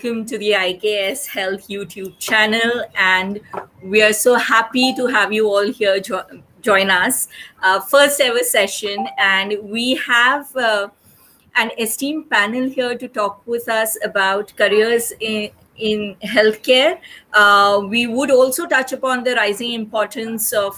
welcome to the IKS Health YouTube channel. And we are so happy to have you all here join us. First ever session, and we have an esteemed panel here to talk with us about careers in healthcare. We would also touch upon the rising importance of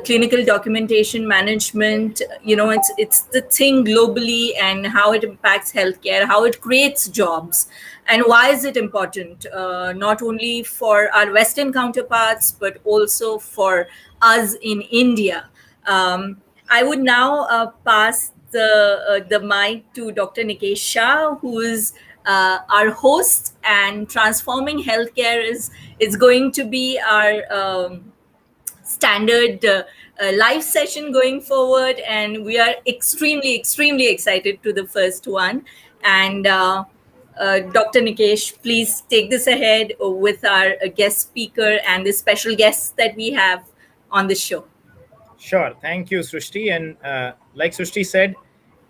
clinical documentation management. You know, it's the thing globally and how it impacts healthcare, how it creates jobs, and why is it important, not only for our Western counterparts but also for us in India. I would now pass the mic to Dr. Nikesh Shah, who is our host, and transforming healthcare is going to be our standard live session going forward, and we are extremely excited to the first one. And Dr. Nikesh, please take this ahead with our guest speaker and the special guests that we have on the show. Sure. Thank you, Srushti. And like Srushti said,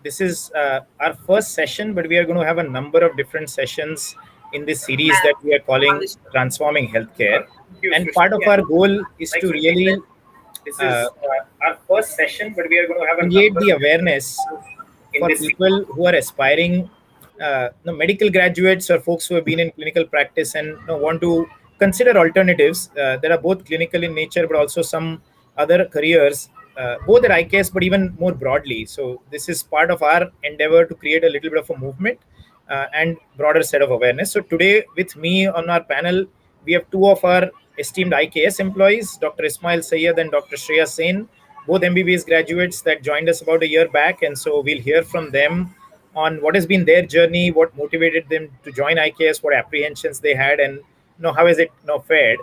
this is our first session, but we are going to have a number of different sessions in this series that we are calling Transforming Healthcare. And part of our goal is to really our first session, but we are going to have create the awareness for people who are aspiring medical graduates or folks who have been in clinical practice and want to consider alternatives that are both clinical in nature, but also some other careers, both at IKS, but even more broadly. So this is part of our endeavor to create a little bit of a movement and broader set of awareness. So today with me on our panel, we have two of our esteemed IKS employees, Dr. Ismail Syed and Dr. Shreya Sen, both MBBS graduates that joined us about a year back. And so we'll hear from them on what has been their journey, what motivated them to join IKS, what apprehensions they had, and how has it fared.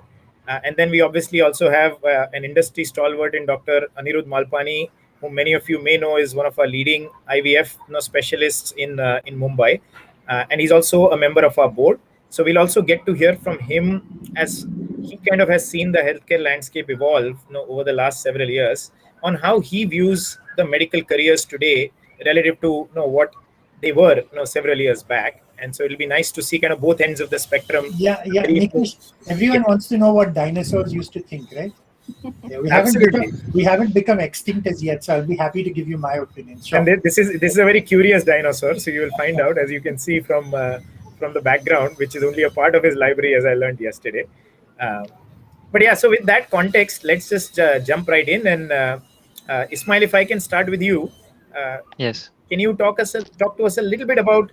And then we obviously also have an industry stalwart in Dr. Aniruddha Malpani, whom many of you may know is one of our leading IVF specialists in Mumbai. And he's also a member of our board. So we'll also get to hear from him as he kind of has seen the healthcare landscape evolve over the last several years on how he views the medical careers today relative to what they were several years back. And so it'll be nice to see kind of both ends of the spectrum. Yeah. Nikesh, everyone wants to know what dinosaurs used to think, right? Yeah, we haven't become extinct as yet, so I'll be happy to give you my opinion. Sure. And this is a very curious dinosaur, so you will find out, as you can see from the background, which is only a part of his library, as I learned yesterday. But yeah, so with that context, let's just jump right in. And Ismail, if I can start with you. Yes. Can you talk to us a little bit about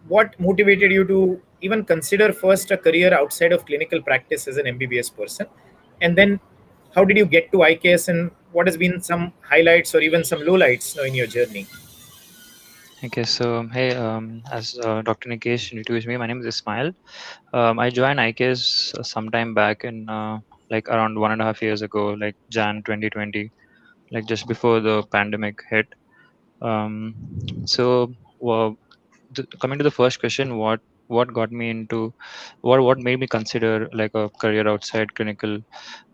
what motivated you to even consider first a career outside of clinical practice as an MBBS person? And then how did you get to IKS, and what has been some highlights or even some lowlights in your journey? Okay, so hey, as Dr. Nikesh introduced me, my name is Ismail. I joined IKS sometime back in like around 1.5 years ago, like Jan 2020, like just before the pandemic hit. So coming to the first question, what got me into what made me consider like a career outside clinical,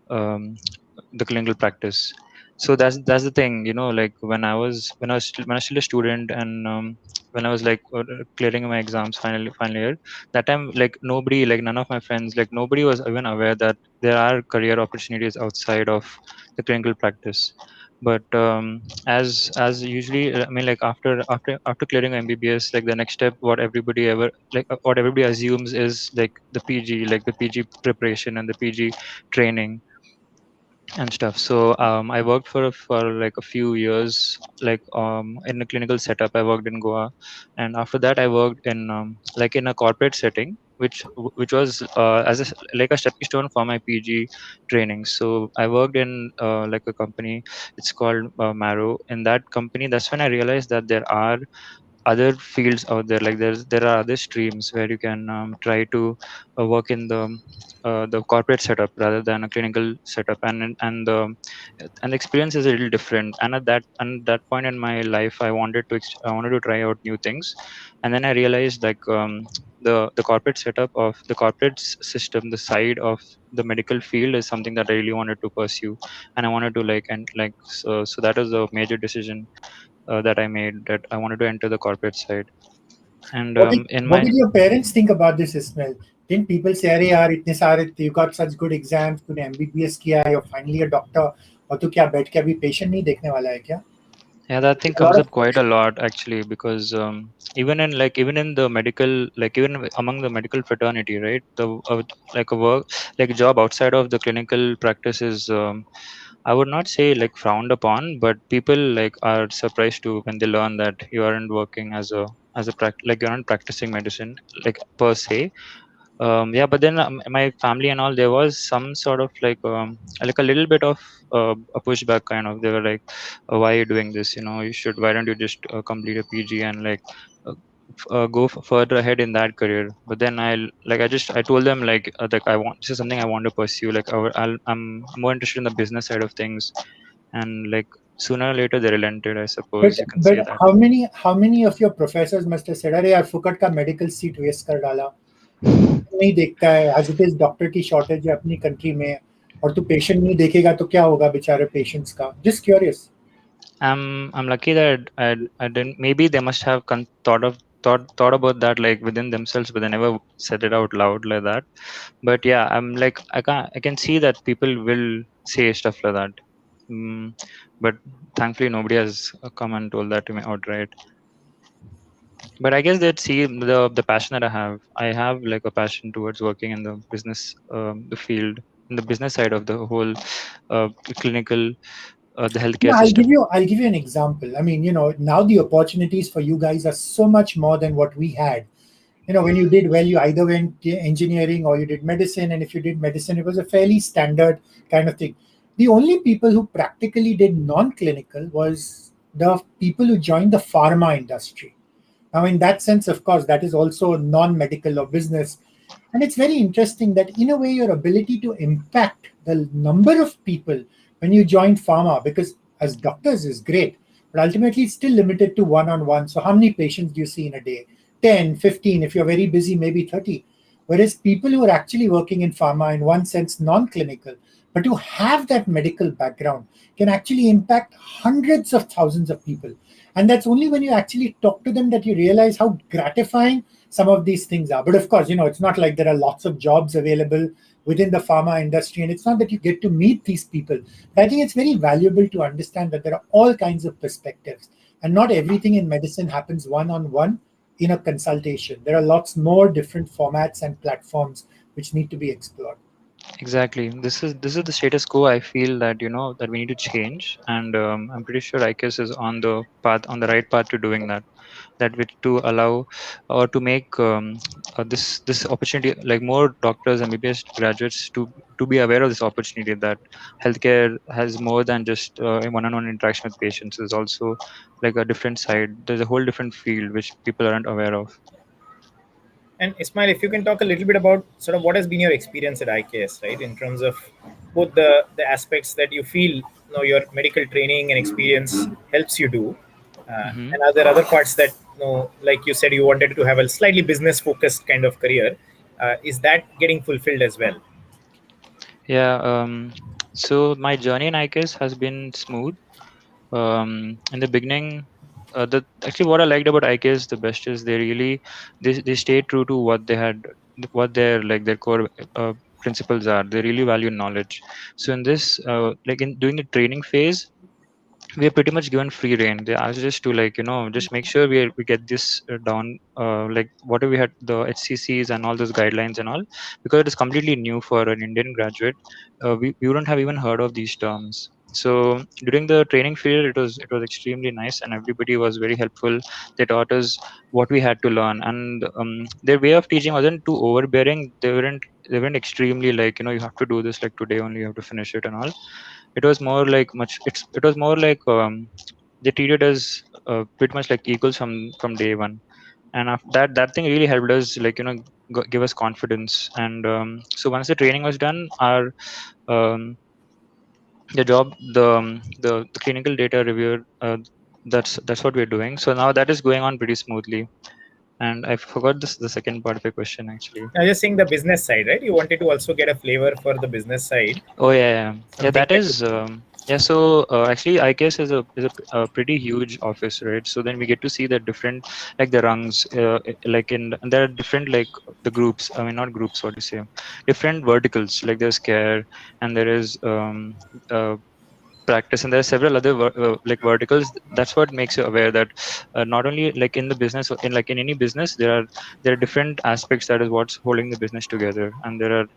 the clinical practice. So that's the thing, like when I was still a student, and when I was like clearing my exams final year, that time, like nobody, like none of my friends, like nobody was even aware that there are career opportunities outside of the clinical practice. But as usually, I mean, like after clearing MBBS, like the next step, what everybody assumes is like the PG, like the PG preparation and the PG training and stuff. So I worked for like a few years, like in a clinical setup. I worked in Goa, and after that I worked in like in a corporate setting, which was as like a stepping stone for my PG training. So I worked in like a company. It's called Marrow. In that company, that's when I realized that there are other fields out there, like there are other streams where you can try to work in the corporate setup rather than a clinical setup, and the experience is a little different. And at that point in my life, I wanted to try out new things. And then I realized, like, the corporate setup of the system, the side of the medical field, is something that I really wanted to pursue. And I wanted to so that was a major decision that I made, that I wanted to enter the corporate side. And in What my did your parents think about this, Ismail? Didn't people say, "अरे यार इतने सारे you got such good exams, तूने MBBS किया, you're finally a doctor, और तू क्या बैठ के अभी patient नहीं देखने वाला है क्या?" Yeah, that thing A lot comes of up quite a lot actually, because even in the medical, like even among the medical fraternity, right? The like a work, like a job outside of the clinical practice is, I would not say like frowned upon, but people like are surprised too when they learn that you aren't working as a like you're not practicing medicine like per se. Yeah, but then my family and all, there was some sort of like a little bit of a pushback kind of. They were like, why are you doing this, you should, why don't you just complete a PG and like go further ahead in that career. But then I told them like I want, this is something I want to pursue, like I'm more interested in the business side of things. And like sooner or later they relented, I but suppose you can but say that. how many of your professors must have said, "अरे यार फुकट का medical seat waste कर डाला, तू patient नहीं देखता है, as it is doctor की shortage है अपनी country में, और तू patient नहीं देखेगा तो क्या होगा बेचारे patients का?" Just curious. I'm lucky that I didn't. Maybe they must have thought about that like within themselves, but they never said it out loud like that. But yeah, I'm like I can see that people will say stuff like that. Mm, but thankfully nobody has come and told that to me outright. But I guess they'd see the passion that I have. I have like a passion towards working in the business, the field, in the business side of the whole clinical, the No, healthcare system. I'll give you an example. I mean, now the opportunities for you guys are so much more than what we had. When you did well, you either went to engineering or you did medicine. And if you did medicine, it was a fairly standard kind of thing. The only people who practically did non-clinical was the people who joined the pharma industry. Now, in that sense, of course, that is also non-medical or business. And it's very interesting that, in a way, your ability to impact the number of people when you join pharma, because as doctors is great, but ultimately it's still limited to one-on-one. So how many patients do you see in a day? 10, 15, if you're very busy, maybe 30. Whereas people who are actually working in pharma, in one sense, non-clinical, but who have that medical background, can actually impact hundreds of thousands of people. And that's only when you actually talk to them that you realize how gratifying some of these things are. But of course, it's not like there are lots of jobs available within the pharma industry, and it's not that you get to meet these people. But I think it's very valuable to understand that there are all kinds of perspectives, and not everything in medicine happens one-on-one in a consultation. There are lots more different formats and platforms which need to be explored. Exactly. This is the status quo. I feel that that we need to change, and I'm pretty sure IKS is on the path, on the right path to doing that. That which to allow or to make this opportunity, like more doctors and MBBS graduates to be aware of this opportunity, that healthcare has more than just a one-on-one interaction with patients. There's also like a different side. There's a whole different field which people aren't aware of. And Ismail, if you can talk a little bit about sort of what has been your experience at IKS, right, in terms of both the aspects that you feel your medical training and experience helps you do, Hmm. and are there other parts that like you said, you wanted to have a slightly business focused kind of career? Is that getting fulfilled as well? Yeah. So my journey in IKS has been smooth. In the beginning, the actually what I liked about IKS the best is they really they stay true to what they had, what their like their core principles are. They really value knowledge. So in this like in during the training phase, we are pretty much given free reign. They asked us to just make sure we get this down, like whatever we had, the HCCs and all those guidelines and all, because it is completely new for an Indian graduate. We wouldn't have even heard of these terms. So during the training period, it was extremely nice, and everybody was very helpful. They taught us what we had to learn, and their way of teaching wasn't too overbearing. They weren't extremely like you have to do this like today only, you have to finish it and all. It was more like it was more like they treated us pretty much like equals from day one. And after that thing really helped us give us confidence. And so once the training was done, our um, the job the clinical data reviewer, that's what we're doing. So now that is going on pretty smoothly. And I forgot the second part of your question actually. I was just saying the business side, right? You wanted to also get a flavor for the business side, Oh yeah, yeah, yeah. something That that is you Yeah, so actually, IKS is a pretty huge office, right? So then we get to see the different, like the rungs, like and there are different like the groups. I mean, not groups, what to say, different verticals. Like there's care, and there is practice, and there are several other like verticals. That's what makes you aware that not only like in the business, in like in any business, there are different aspects that is what's holding the business together, and there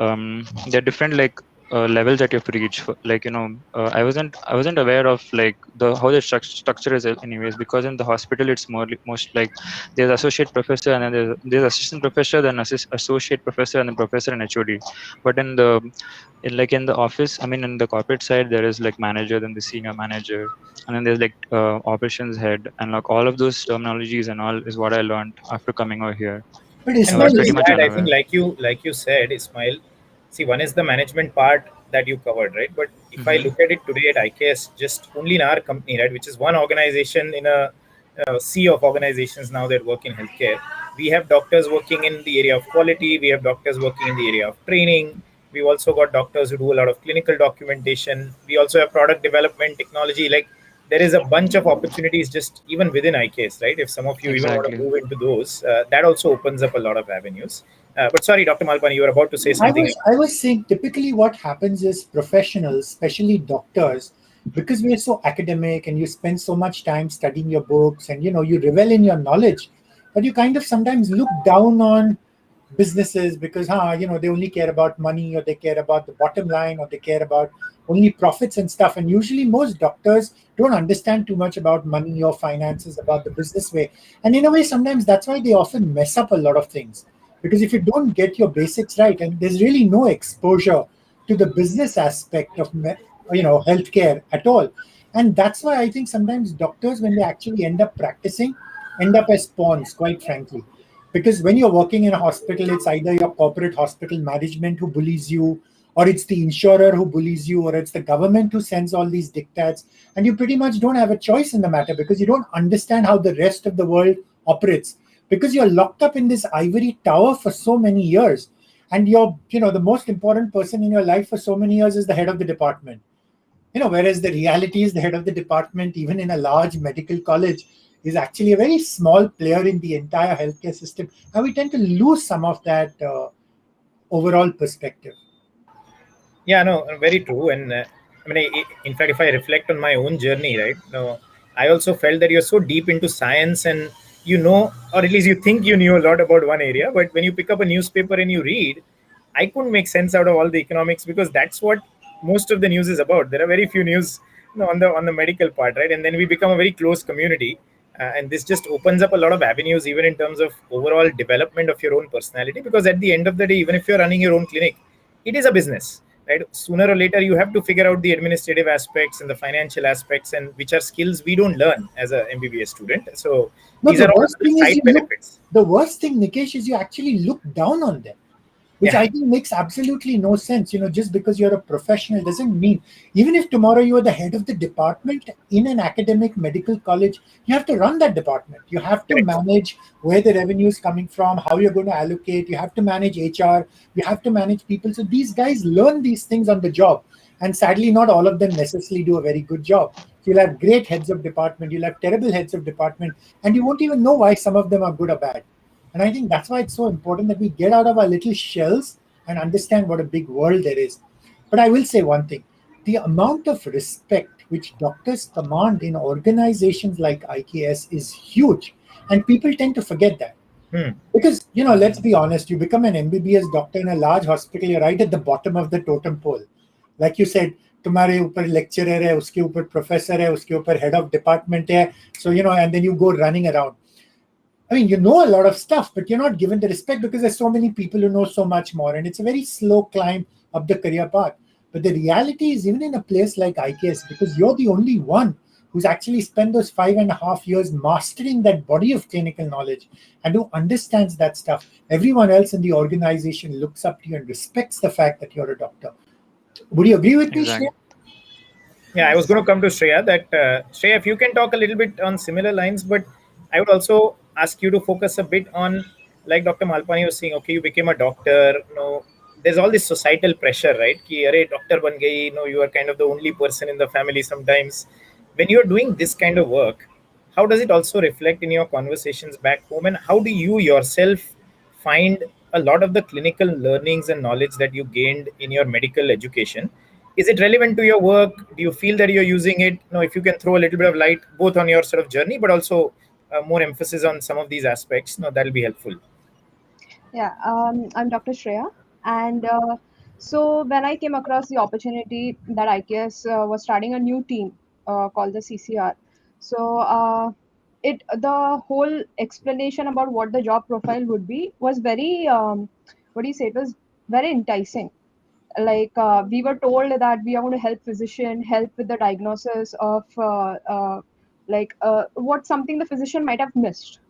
are different like levels that you have to reach for, like I wasn't aware of like the how the structure is anyways, because in the hospital it's most like there's associate professor, and then there's assistant professor, then associate professor, and then professor and HOD. But in the office, I mean in the corporate side, there is like manager, then the senior manager, and then there's like operations head, and like all of those terminologies and all is what I learned after coming over here. But And So I was not Ismail, pretty just much that, I think unaware. like you said, Ismail. See, one is the management part that you covered, right? But if I Hmm. look at it today at IKS, just only in our company, right, which is one organization in a sea of organizations now that work in healthcare, we have doctors working in the area of quality. We have doctors working in the area of training. We've also got doctors who do a lot of clinical documentation. We also have product development, technology. Like there is a bunch of opportunities just even within IKS, right? If some of you even want to Exactly. move into those, that also opens up a lot of avenues. But sorry, Dr. Malpani, you were about to say I something. was I was saying typically what happens is professionals, especially doctors, because we are so academic and you spend so much time studying your books and you revel in your knowledge, that you kind of sometimes look down on businesses because they only care about money, or they care about the bottom line, or they care about only profits and stuff. And usually most doctors don't understand too much about money or finances, about the business way. And in a way, sometimes that's why they often mess up a lot of things, because if you don't get your basics right, and there's really no exposure to the business aspect of healthcare at all. And that's why I think sometimes doctors, when they actually end up practicing, end up as pawns, quite frankly. Because when you're working in a hospital, it's either your corporate hospital management who bullies you, or it's the insurer who bullies you, or it's the government who sends all these diktats. And you pretty much don't have a choice in the matter, because you don't understand how the rest of the world operates, because you're locked up in this ivory tower for so many years. And the most important person in your life for so many years is the head of the department. Whereas the reality is the head of the department, even in a large medical college, is actually a very small player in the entire healthcare system. And we tend to lose some of that overall perspective. Yeah, no, very true. And I mean, in fact, if I reflect on my own journey, right, no, I also felt that you're so deep into science and or at least you think you knew a lot about one area, but when you pick up a newspaper and you read, I couldn't make sense out of all the economics because that's what most of the news is about. There are very few news on the medical part, right? And then we become a very close community. And this just opens up a lot of avenues, even in terms of overall development of your own personality. Because at the end of the day, even if you're running your own clinic, it is a business, right? Sooner or later you have to figure out the administrative aspects and the financial aspects, and which are skills we don't learn as a MBBS student. So No, these the are all worst thing is side benefits. the worst thing, Nikesh, is you actually look down on them, which Yeah, I think makes absolutely no sense. Just because you're a professional doesn't mean, even if tomorrow you are the head of the department in an academic medical college, you have to run that department. You have to correct. manage where the revenue is coming from, how you're going to allocate. You have to manage HR. You have to manage people. So these guys learn these things on the job. And sadly, not all of them necessarily do a very good job. So you'll have great heads of department, you'll have terrible heads of department, and you won't even know why some of them are good or bad. And I think that's why it's so important that we get out of our little shells and understand what a big world there is. But I will say one thing: the amount of respect which doctors command in organizations like IKS is huge. And people tend to forget that. Hmm. Because, let's be honest, you become an MBBS doctor in a large hospital, you're right at the bottom of the totem pole. Like you said, तुम्हारे ऊपर lecturer है, उसके ऊपर professor है, उसके ऊपर head of department है. So, and then you go running around. I mean, you know a lot of stuff, but you're not given the respect because there's so many people who know so much more. And it's a very slow climb up the career path. But the reality is, even in a place like IKS, because you're the only one who's actually spent those 5.5 years mastering that body of clinical knowledge and who understands that stuff, everyone else in the organization looks up to you and respects the fact that you're a doctor. Would you agree with me, Shreya? Exactly. Yeah, I was going to come to Shreya. That Shreya, if you can talk a little bit on similar lines, but I would also ask you to focus a bit on, like Dr. Malpani was saying. Okay, you became a doctor. there's all this societal pressure, right? Ki, Arey, doctor ban gayi, you are kind of the only person in the family sometimes. When you're doing this kind of work, how does it also reflect in your conversations back home? And how do you yourself find a lot of the clinical learnings and knowledge that you gained in your medical education? Is it relevant to your work? Do you feel that you're using it? If you can throw a little bit of light both on your sort of journey, but also more emphasis on some of these aspects, that'll be helpful. Yeah, I'm Dr. Shreya, and so when I came across the opportunity that IKS was starting a new team called the CCR, so it the whole explanation about what the job profile would be was very what do you say? It was very enticing. Like we were told that we are going to help physician help with the diagnosis of what something the physician might have missed,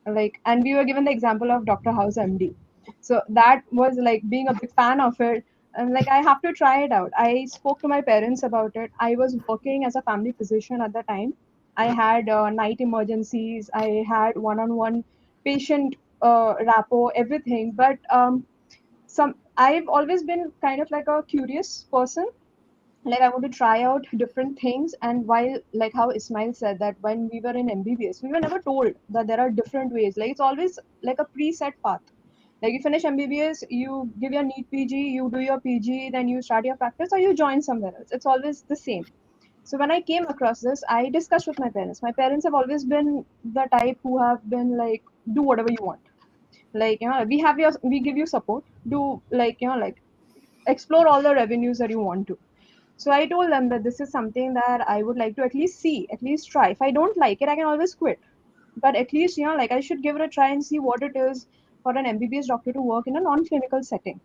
like, and we were given the example of Dr. House MD. So that was like being a big fan of it, and like I have to try it out. I spoke to my parents about it. I was working as a family physician at the time. I had night emergencies, I had one-on-one patient rapport, everything. But some I've always been kind of like a curious person. Like I want to try out different things. And while, like how Ismail said, that when we were in MBBS, we were never told that there are different ways. Like it's always like a preset path. Like you finish MBBS, you give your NEET PG, you do your PG, then you start your practice, or you join somewhere else. It's always the same. So when I came across this, I discussed with my parents. My parents have always been the type who have been like, do whatever you want. Like, we give you support. Do, like, like explore all the revenues that you want to. So I told them that this is something that I would like to at least see, at least try. If I don't like it, I can always quit. But at least, like I should give it a try and see what it is for an MBBS doctor to work in a non-clinical setting.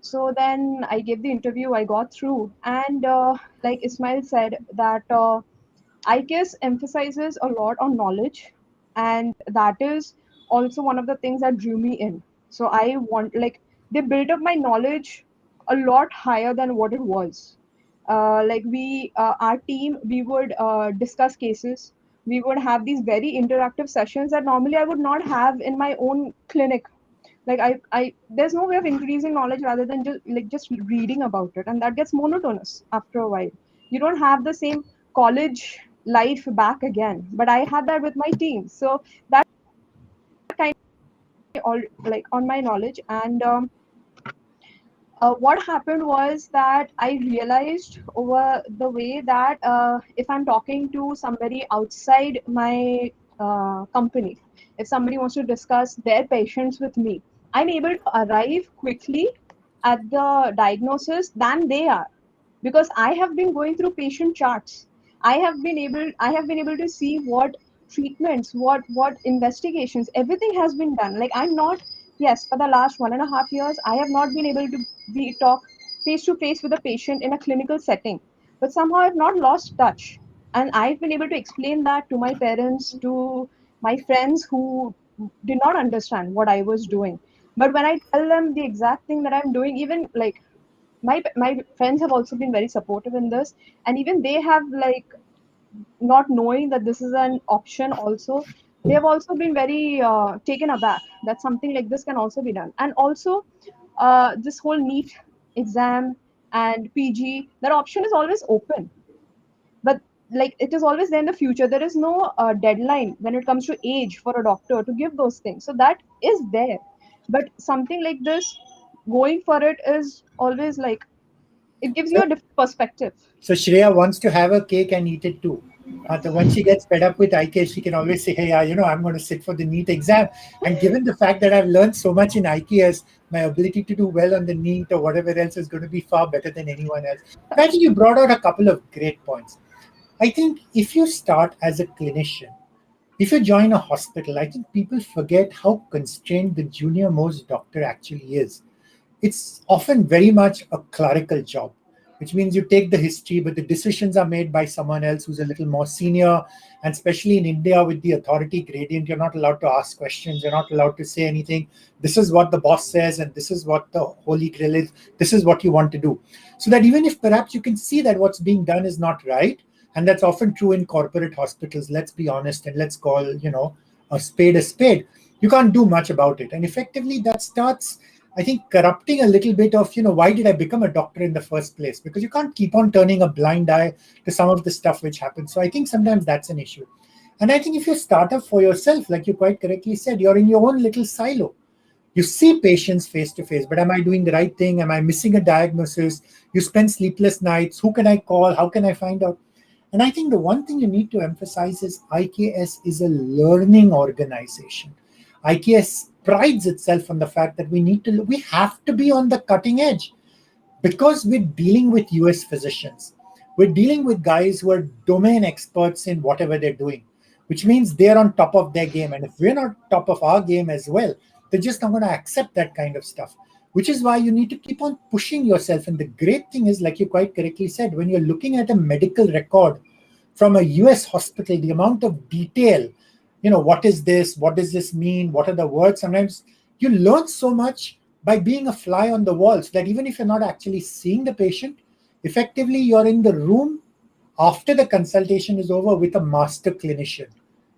So then I gave the interview, I got through. And like Ismail said, that IKS emphasizes a lot on knowledge. And that is also one of the things that drew me in. So I want, like, they built up my knowledge a lot higher than what it was. Like our team, we would discuss cases. We would have these very interactive sessions that normally I would not have in my own clinic. Like I there's no way of increasing knowledge rather than just reading about it, and that gets monotonous after a while. You don't have the same college life back again. But I had that with my team, so that kind of all like on my knowledge. And what happened was that I realized over the way that if I'm talking to somebody outside my company, if somebody wants to discuss their patients with me, I'm able to arrive quickly at the diagnosis than they are, because I have been going through patient charts. I have been able to see what treatments, what investigations, everything has been done. Like I'm not, yes, for the last 1.5 years, I have not been able to be talk face to face with a patient in a clinical setting, but somehow I've not lost touch. And I've been able to explain that to my parents, to my friends who did not understand what I was doing. But when I tell them the exact thing that I'm doing, even like my friends have also been very supportive in this, and even they have, like, not knowing that this is an option also, they have also been very taken aback that something like this can also be done. And also this whole NEET exam and PG, that option is always open, but like it is always there in the future. There is no deadline when it comes to age for a doctor to give those things, so that is there. But something like this, going for it is always like, it gives you a different perspective. So Shreya wants to have a cake and eat it too. When she gets fed up with IKS, she can always say, hey, I'm going to sit for the NEET exam. And given the fact that I've learned so much in IKS, my ability to do well on the NEET or whatever else is going to be far better than anyone else. But I think you brought out a couple of great points. I think if you start as a clinician, if you join a hospital, I think people forget how constrained the junior most doctor actually is. It's often very much a clerical job, which means you take the history, but the decisions are made by someone else who's a little more senior. And especially in India with the authority gradient, you're not allowed to ask questions. You're not allowed to say anything. This is what the boss says, and this is what the holy grail is. This is what you want to do. So that even if perhaps you can see that what's being done is not right, and that's often true in corporate hospitals, let's be honest, and let's call, a spade a spade, you can't do much about it. And effectively that starts I think, corrupting a little bit of, why did I become a doctor in the first place? Because you can't keep on turning a blind eye to some of the stuff which happens. So I think sometimes that's an issue. And I think if you start up for yourself, like you quite correctly said, you're in your own little silo. You see patients face to face, but am I doing the right thing? Am I missing a diagnosis? You spend sleepless nights. Who can I call? How can I find out? And I think the one thing you need to emphasize is IKS is a learning organization. IKS prides itself on the fact that we have to be on the cutting edge, because we're dealing with US physicians. We're dealing with guys who are domain experts in whatever they're doing, which means they're on top of their game. And if we're not top of our game as well, they're just not going to accept that kind of stuff, which is why you need to keep on pushing yourself. And the great thing is, like you quite correctly said, when you're looking at a medical record from a US hospital, the amount of detail, what is this? What does this mean? What are the words? Sometimes you learn so much by being a fly on the wall, so that even if you're not actually seeing the patient, effectively you're in the room after the consultation is over with a master clinician.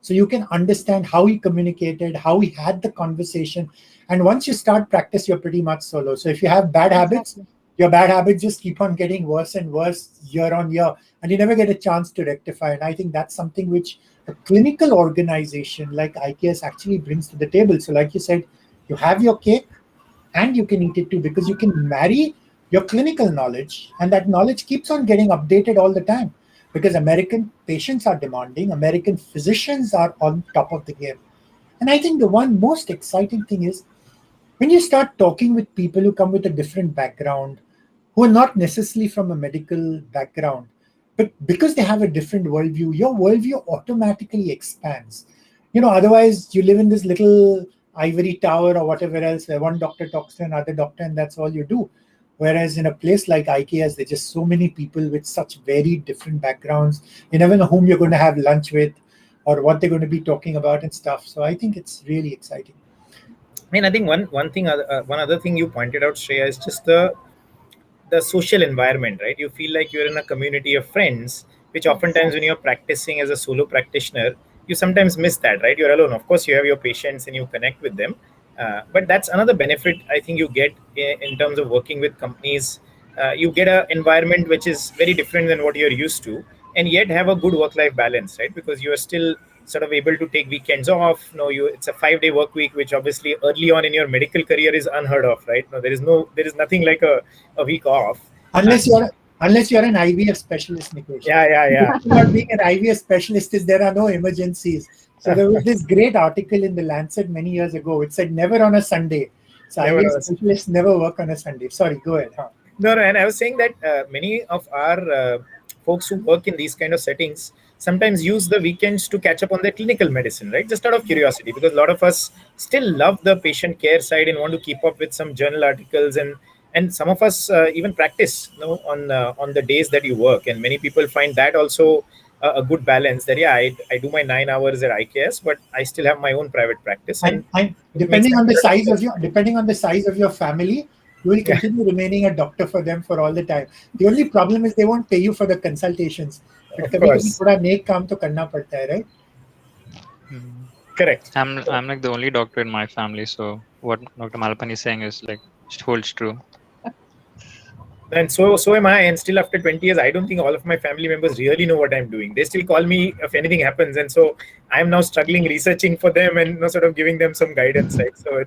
So you can understand how he communicated, how he had the conversation. And once you start practice, you're pretty much solo. So if you have bad habits, your bad habits just keep on getting worse and worse year on year, and you never get a chance to rectify. And I think that's something which a clinical organization like IKS actually brings to the table. So like you said, you have your cake and you can eat it too, because you can marry your clinical knowledge, and that knowledge keeps on getting updated all the time, because American patients are demanding, American physicians are on top of the game. And I think the one most exciting thing is when you start talking with people who come with a different background, who are not necessarily from a medical background, but because they have a different worldview, your worldview automatically expands. Otherwise you live in this little ivory tower or whatever else, where one doctor talks to another doctor and that's all you do. Whereas in a place like IKS, there's just so many people with such very different backgrounds. You never know whom you're going to have lunch with or what they're going to be talking about and stuff. So I think it's really exciting. I think one other thing you pointed out, Shreya, is just the social environment, right? You feel like you're in a community of friends, which oftentimes when you're practicing as a solo practitioner, you sometimes miss that, right? You're alone. Of course, you have your patients and you connect with them. But that's another benefit I think you get in terms of working with companies. You get an environment which is very different than what you're used to, and yet have a good work-life balance, right? Because you are still sort of able to take weekends off. It's a 5-day work week, which obviously early on in your medical career is unheard of, right? There is nothing like a week off. Unless you're an IVF specialist, Nikesh. Yeah. Not being an IVF specialist is there are no emergencies. So there was this great article in the Lancet many years ago. It said never on a Sunday. So IVF specialists never work on a Sunday. Sorry, go ahead. No, and I was saying that many of our folks who work in these kind of settings sometimes use the weekends to catch up on their clinical medicine, right? Just out of curiosity, because a lot of us still love the patient care side and want to keep up with some journal articles, and some of us even practice on the days that you work. And many people find that also a good balance, that I do my 9 hours at IKS, but I still have my own private practice. And depending on the size of your family, you will continue remaining a doctor for them for all the time. The only problem is they won't pay you for the consultations. But right? Correct. I'm like the only doctor in my family, so what Dr. Malpani is saying is like holds true. And so am I. And still after 20 years, I don't think all of my family members really know what I'm doing. They still call me if anything happens. And so I'm now struggling researching for them and sort of giving them some guidance, right? So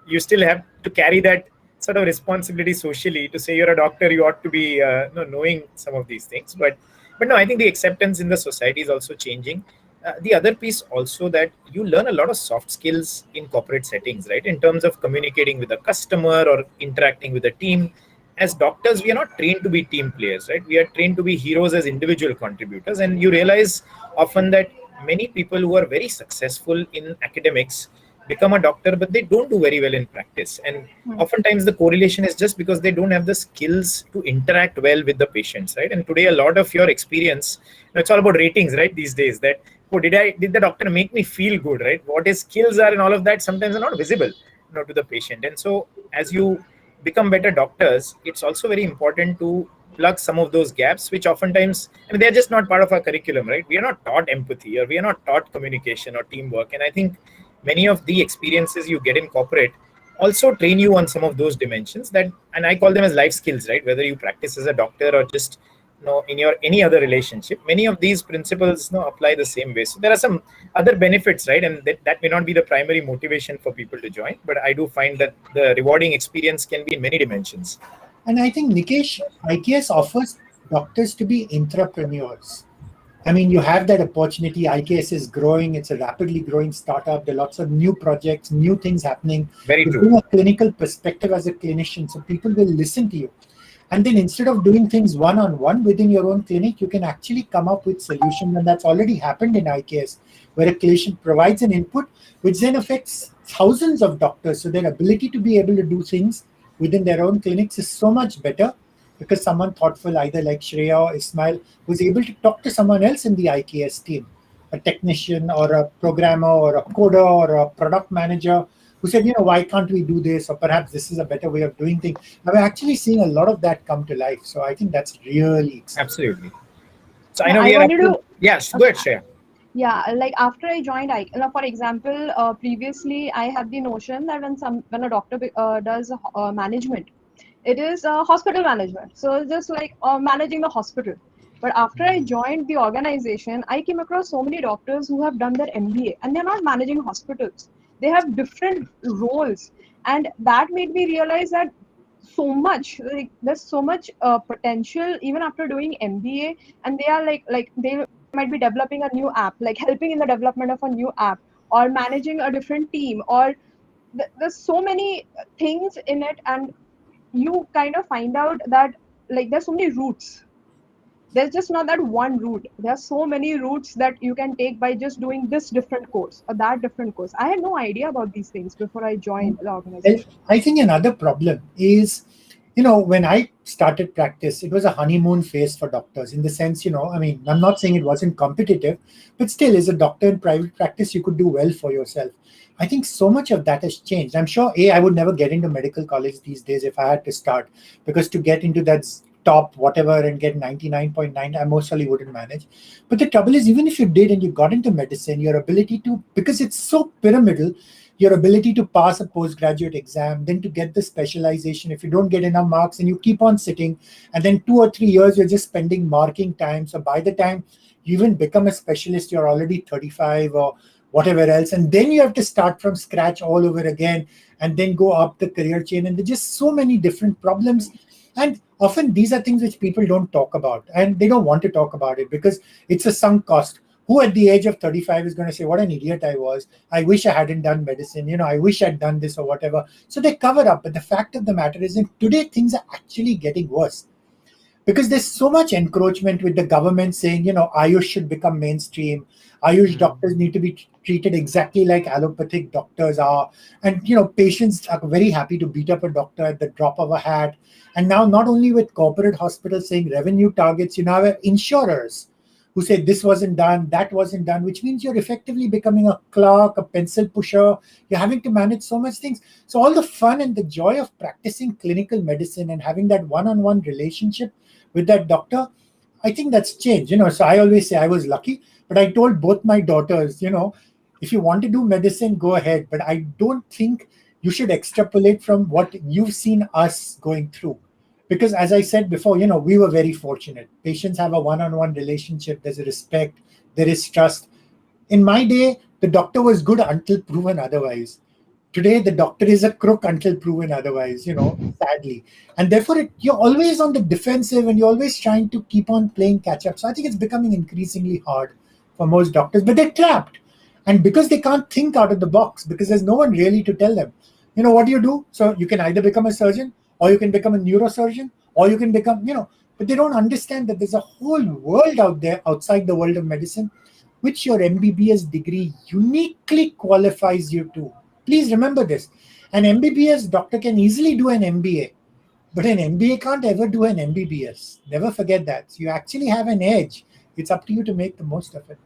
you still have to carry that sort of responsibility socially to say you're a doctor, you ought to be knowing some of these things. But no, I think the acceptance in the society is also changing. The other piece also, that you learn a lot of soft skills in corporate settings, right? In terms of communicating with a customer or interacting with a team. As doctors, we are not trained to be team players, right? We are trained to be heroes as individual contributors. And you realize often that many people who are very successful in academics become a doctor, but they don't do very well in practice. And oftentimes the correlation is just because they don't have the skills to interact well with the patients, right? And today, a lot of your experience, it's all about ratings, right? These days, that, did the doctor make me feel good, right? What his skills are and all of that sometimes are not visible, to the patient. And so as you become better doctors, it's also very important to plug some of those gaps, which oftentimes, they're just not part of our curriculum, right? We are not taught empathy, or we are not taught communication or teamwork. And I think many of the experiences you get in corporate also train you on some of those dimensions that, and I call them as life skills, right? Whether you practice as a doctor or just in your any other relationship, many of these principles apply the same way. So there are some other benefits, right? And that may not be the primary motivation for people to join, but I do find that the rewarding experience can be in many dimensions. And I think, Nikesh, IKS offers doctors to be entrepreneurs. I mean, you have that opportunity. IKS is growing. It's a rapidly growing startup. There are lots of new projects, new things happening. Very you true. bring a clinical perspective as a clinician, so people will listen to you. And then instead of doing things one-on-one within your own clinic, you can actually come up with solutions. And that's already happened in IKS, where a clinician provides an input, which then affects thousands of doctors. So their ability to be able to do things within their own clinics is so much better, because someone thoughtful, either like Shreya or Ismail, was able to talk to someone else in the IKS team, a technician or a programmer or a coder or a product manager, who said, why can't we do this? Or perhaps this is a better way of doing things. Now we're actually seeing a lot of that come to life. So I think that's really exciting. Absolutely. So I know we are yes, go ahead, Shreya. Yeah, like after I joined, for example, previously I had the notion that when a doctor does management, it is hospital management. So it's just like managing the hospital. But after I joined the organization, I came across so many doctors who have done their MBA and they're not managing hospitals. They have different roles. And that made me realize that there's so much potential even after doing MBA. And they are like they might be developing a new app, like helping in the development of a new app, or managing a different team, or there's so many things in it. And you kind of find out that like there's so many routes. There's just not that one route. There are so many routes that you can take by just doing this different course or that different course. I had no idea about these things before I joined the organization. I think another problem is, when I started practice, it was a honeymoon phase for doctors, in the sense, I mean, I'm not saying it wasn't competitive, but still, as a doctor in private practice, you could do well for yourself. I think so much of that has changed. I'm sure, I would never get into medical college these days if I had to start, because to get into that top whatever and get 99.9, I most certainly wouldn't manage. But the trouble is, even if you did and you got into medicine, your ability to, because it's so pyramidal, your ability to pass a postgraduate exam, then to get the specialization, if you don't get enough marks and you keep on sitting, and then 2 or 3 years, you're just spending marking time. So by the time you even become a specialist, you're already 35 or whatever else. And then you have to start from scratch all over again and then go up the career chain. And there's just so many different problems. And often these are things which people don't talk about, and they don't want to talk about it because it's a sunk cost. Who at the age of 35 is going to say, what an idiot I was. I wish I hadn't done medicine. I wish I'd done this or whatever. So they cover up. But the fact of the matter is that today things are actually getting worse, because there's so much encroachment with the government saying, Ayush should become mainstream. Ayush doctors need to be treated exactly like allopathic doctors are. And, patients are very happy to beat up a doctor at the drop of a hat. And now not only with corporate hospitals saying revenue targets, you now have insurers who say this wasn't done, that wasn't done, which means you're effectively becoming a clerk, a pencil pusher. You're having to manage so much things. So all the fun and the joy of practicing clinical medicine and having that one-on-one relationship with that doctor, I think that's changed. So I always say I was lucky, but I told both my daughters, if you want to do medicine, go ahead. But I don't think you should extrapolate from what you've seen us going through. Because as I said before, we were very fortunate. Patients have a one-on-one relationship. There's a respect. There is trust. In my day, the doctor was good until proven otherwise. Today, the doctor is a crook until proven otherwise, sadly. And therefore, you're always on the defensive and you're always trying to keep on playing catch up. So I think it's becoming increasingly hard for most doctors, but they're trapped. And because they can't think out of the box, because there's no one really to tell them, what do you do? So you can either become a surgeon, or you can become a neurosurgeon, or you can become, but they don't understand that there's a whole world out there outside the world of medicine, which your MBBS degree uniquely qualifies you to. Please remember this. An MBBS doctor can easily do an MBA, but an MBA can't ever do an MBBS. Never forget that. So you actually have an edge. It's up to you to make the most of it.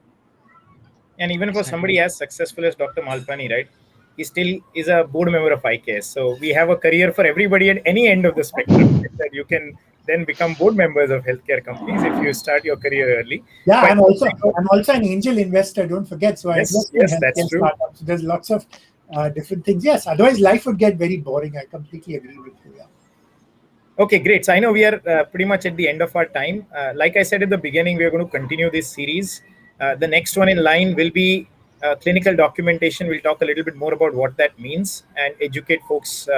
And even for somebody as successful as Dr. Malpani, right? He still is a board member of IKS. So we have a career for everybody at any end of the spectrum. That you can then become board members of healthcare companies if you start your career early. Yeah, I'm also an angel investor. Don't forget. So I invest in healthcare that's true. startups. There's lots of different things. Yes, otherwise life would get very boring. I completely agree with you. Yeah. Okay, great. So I know we are pretty much at the end of our time. Like I said at the beginning, we are going to continue this series. The next one in line will be clinical documentation. We'll talk a little bit more about what that means and educate folks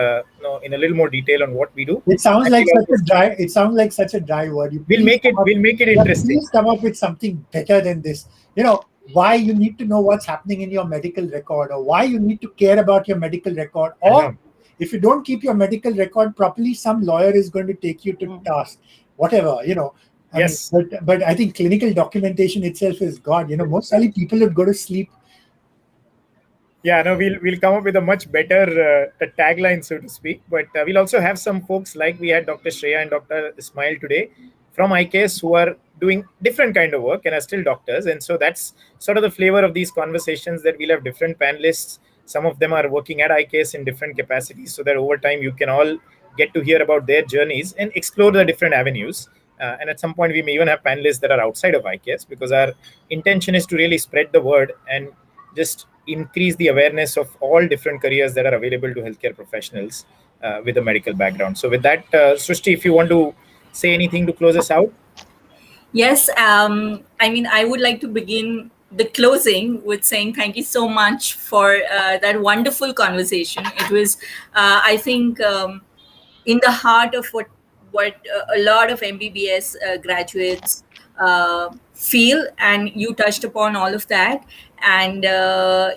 in a little more detail on what we do. It sounds like such a dry word. We'll make it interesting. Please come up with something better than this. Why you need to know what's happening in your medical record, or why you need to care about your medical record, or if you don't keep your medical record properly, some lawyer is going to take you to task. Whatever, Yes. But I think clinical documentation itself is God. Most likely people would go to sleep. Yeah, no, we'll come up with a much better tagline, so to speak. But we'll also have some folks like we had Dr. Shreya and Dr. Ismail today from IKS who are doing different kind of work and are still doctors. And so that's sort of the flavor of these conversations, that we'll have different panelists. Some of them are working at IKS in different capacities, so that over time you can all get to hear about their journeys and explore the different avenues. And at some point, we may even have panelists that are outside of IKS, because our intention is to really spread the word and just increase the awareness of all different careers that are available to healthcare professionals with a medical background. So with that, Srishti, if you want to say anything to close us out. Yes, I would like to begin the closing with saying thank you so much for that wonderful conversation. It was, I think, in the heart of what a lot of MBBS graduates feel, and you touched upon all of that. And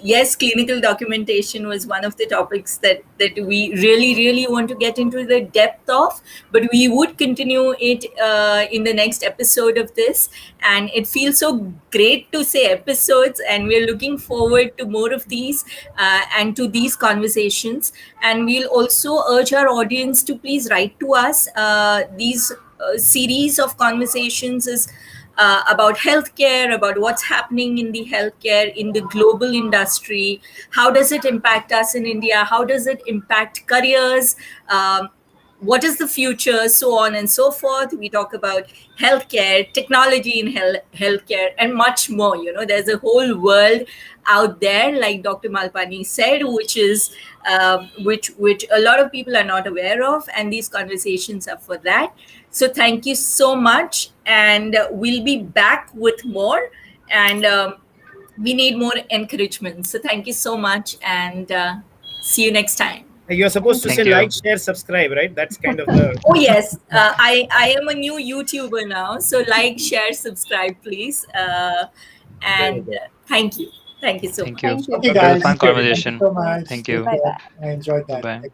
yes, clinical documentation was one of the topics that we really want to get into the depth of, but we would continue it in the next episode of this. And it feels so great to say episodes, and we're looking forward to more of these and to these conversations. And we'll also urge our audience to please write to us. These series of conversations is about healthcare, about what's happening in the healthcare, in the global industry. How does it impact us in India? How does it impact careers? What is the future? So on and so forth. We talk about healthcare, technology in healthcare, and much more. There's a whole world out there, like Dr. Malpani said, which is which a lot of people are not aware of, and these conversations are for that. So thank you so much, and we'll be back with more, and we need more encouragement. So thank you so much, and see you next time. You're supposed to say like, share, subscribe, right? That's kind of the... Oh, yes. I am a new YouTuber now. So like, share, subscribe, please. And thank you. Thank you so much. Thank you. Okay, guys. Fun conversation. Thank you so much. Thank you. Bye-bye. I enjoyed that. Bye.